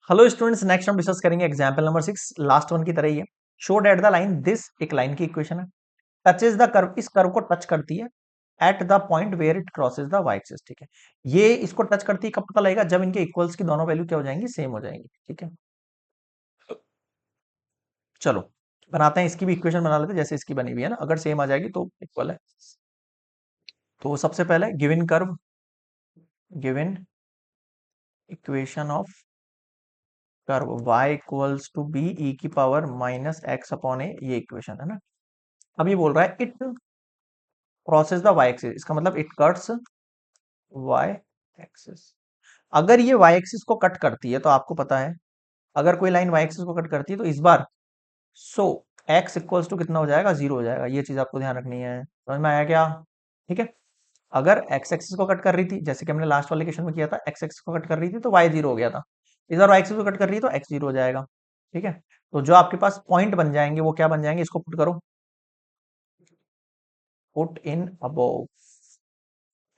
Hello students, next हम discuss करेंगे example number 6 last one की तरह ही है। Show that the line this एक लाइन की इक्वेशन है, टचेस द कर्व, इस कर्व को टच करती है at the point where it crosses the Y axis. ठीक है, ये इसको टच करती है कब पता लगेगा? जब इनके इक्वल्स की दोनों वैल्यू क्या हो जाएंगी? सेम हो जाएंगी। ठीक है, चलो बनाते हैं, इसकी भी इक्वेशन बना लेते हैं जैसे इसकी बनी हुई है ना। अगर सेम आ जाएगी तो इक्वल है। तो सबसे पहले given curve, given equation of curve y equals to B E की पावर माइनस एक्स अपॉन ए, ये इक्वेशन है ना। अब ये बोल रहा है it crosses the Y axis, इसका मतलब इट कट्स वाई एक्सिस। अगर ये वाई एक्सिस को कट करती है तो आपको पता है, अगर कोई लाइन वाई एक्सिस को कट करती है तो इस बार सो एक्स इक्वल्स टू कितना हो जाएगा? 0 हो जाएगा। ये चीज आपको ध्यान रखनी है। समझ में आया क्या? ठीक है, अगर एक्स एक्सिस को कट कर रही थी जैसे कि हमने लास्ट वाले क्वेश्चन में किया था, एक्स एक्सिस को कट कर रही थी तो वाई 0 हो गया था। इस बार वाई एक्सिस को कट कर रही है तो एक्स 0 हो जाएगा। ठीक है, तो जो आपके पास पॉइंट बन जाएंगे वो क्या बन जाएंगे? इसको पुट करो, पुट इन अबोव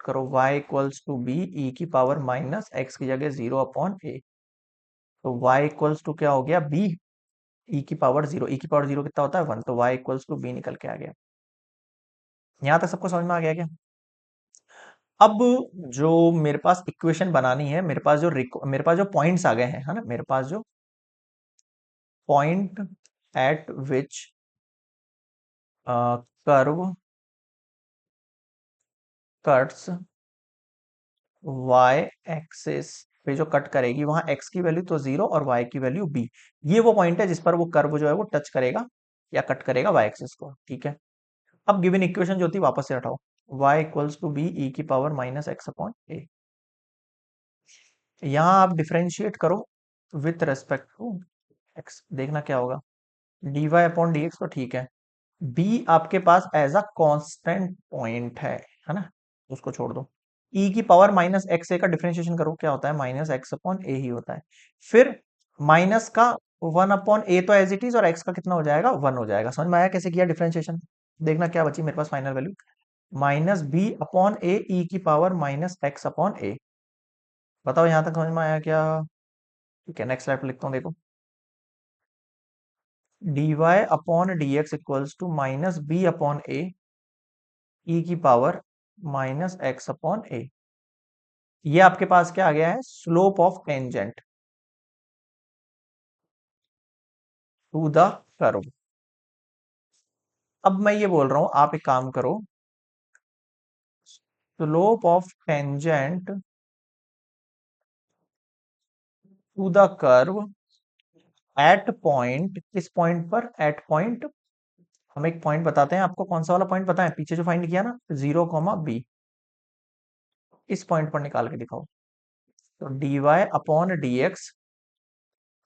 करो, y equals to B E की पावर माइनस एक्स की जगह 0 अपॉन ए। तो y इक्वल्स टू क्या हो गया? b ई की पावर 0, ई की पावर 0 कितना होता है? 1, तो y इक्वल्स टू b निकल के आ गया। यहां तक सबको समझ में आ गया क्या? अब जो मेरे पास इक्वेशन बनानी है, मेरे पास जो पॉइंट्स आ गए हैं, है ना, मेरे पास जो पॉइंट एट विच कर्व कट्स y एक्सिस पे जो कट करेगी वहां x की वैल्यू तो 0 और y की वैल्यू b, ये वो पॉइंट है जिस पर वो कर्व जो है वो टच करेगा या कट करेगा y एक्सिस को। ठीक है, अब गिवन इक्वेशन जो थी वापस से हटाओ, y equals to B E की power minus x upon A. यहां आप डिफरेंशिएट करो विथ रेस्पेक्ट टू x, देखना क्या होगा। dy अपॉन डी एक्स तो ठीक है, b आपके पास एज अ कांस्टेंट पॉइंट है ना, उसको छोड़ दो। e की पावर माइनस एक्स ए का डिफरेंशिएशन करो, क्या होता है? माइनस एक्स अपॉन ए ही होता है। फिर माइनस का 1 अपॉन ए तो एज इट इज, और x का कितना हो जाएगा? 1 हो जाएगा। समझ में आया कैसे किया डिफरेंशिएशन? देखना क्या बची मेरे पास final value, minus b upon a e की power minus x upon a. बताओ यहां तक समझ में आया क्या? ठीक है, नेक्स्ट स्लाइड पर लिखता हूँ, देखो। dy upon d x equals to minus b upon a e की पावर माइनस एक्स अपॉन ए। ये आपके पास क्या आ गया है? Slope of tangent to the curve. अब मैं ये बोल रहा हूं, आप एक काम करो, slope of tangent to the curve at point, किस पॉइंट पर? एट पॉइंट, हम एक पॉइंट बताते हैं आपको, कौन सा वाला पॉइंट बताएं? पीछे जो फाइंड किया ना, 0, b, इस पॉइंट पर निकाल के दिखाओ। तो dy अपॉन dx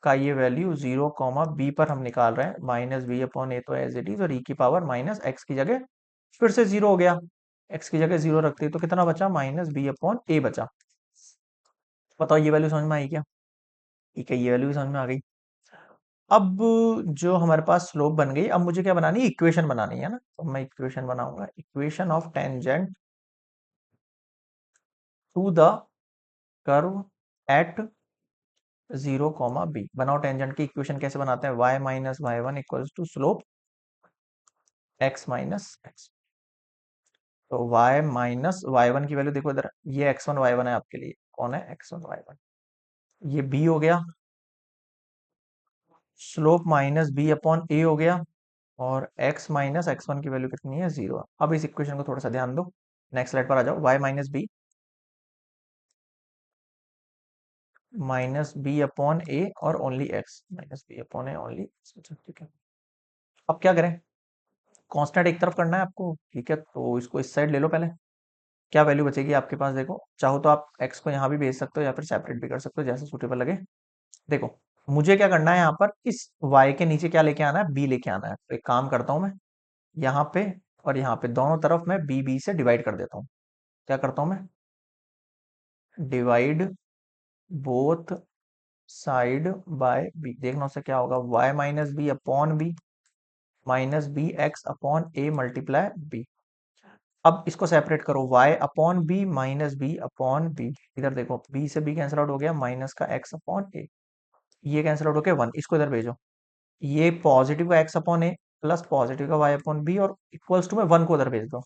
का ये वैल्यू 0, b पर हम निकाल रहे हैं, माइनस बी अपॉन ए तो एज इट इज, और e की पावर माइनस एक्स की जगह फिर से 0 हो गया। एक्स की जगह 0 रखते तो कितना बचा? माइनस बी अपॉन ए बचा। बताओ ये वैल्यू समझ में आई क्या? ठीक है, ये वैल्यू भी समझ में आ गई। अब जो हमारे पास स्लोप बन गई, अब मुझे क्या बनानी है? इक्वेशन बनानी है ना, तो मैं इक्वेशन बनाऊंगा, equation of tangent to the curve at 0, b। बनाओ टेंजेंट की इक्वेशन, कैसे बनाते हैं? y minus Y one equals to slope x minus X. तो y माइनस वाई वन की वैल्यू देखो इधर, ये x1 y1 है आपके लिए, कौन है? x1 y1, ये b हो गया, slope minus b upon a हो गया, और x माइनस x1 की वैल्यू कितनी है? 0। अब इस इक्वेशन को थोड़ा सा ध्यान दो, नेक्स्ट स्लाइड पर आ जाओ। y minus b upon a और only x, minus b upon a only. ठीक है, अब क्या करें? कांस्टेंट एक तरफ करना है आपको, ठीक है, तो इसको इस साइड ले लो पहले। क्या वैल्यू बचेगी आपके पास? देखो, चाहो तो आप x को यहाँ भी भेज सकते हो या फिर सेपरेट भी कर सकते हो, जैसे सूटेबल लगे। देखो, मुझे क्या करना है, यहाँ पर इस y के नीचे क्या लेके आना है? b लेके आना है। तो एक काम करता हूँ मैं, यहाँ पे और यहाँ पे दोनों तरफ मैं b से डिवाइड कर देता हूँ। क्या करता हूँ मैं? Divide both side by b। देखना उससे क्या होगा? y minus b upon b minus b x upon a multiply b। अब इसको सेपरेट करो, y upon b minus b upon b. इधर देखो, b से b कैंसिल आउट हो गया, माइनस का x अपॉन ए। ये कैंसिल आउट होके 1, इसको इधर भेजो। ये पॉजिटिव का x upon A plus positive का y अपॉन बी और इक्वल्स टू में 1 को उधर भेज दो।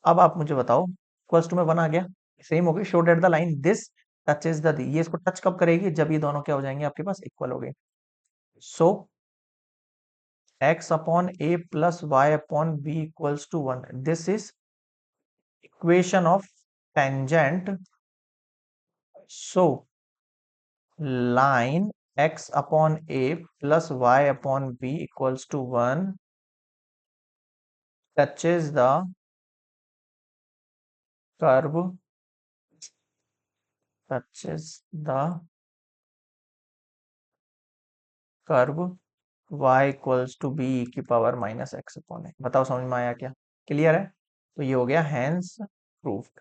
अब आप मुझे बताओ, इक्वल्स टू में 1 आ गया, सेम हो गई, show that the line this touches the दी, ये इसको टच कब करेगी, जब ये दोनों क्या हो जाएंगे आपके पास, इक्वल हो गए। So x upon A plus y upon B equals to 1, this is equation of tangent. So line x upon a plus y upon b equals to 1 touches the curve, touches the curve y equals to b की power minus x upon a. बताओ समझ में आया क्या, clear है? तो ये हो गया हैंस प्रूफ्ड।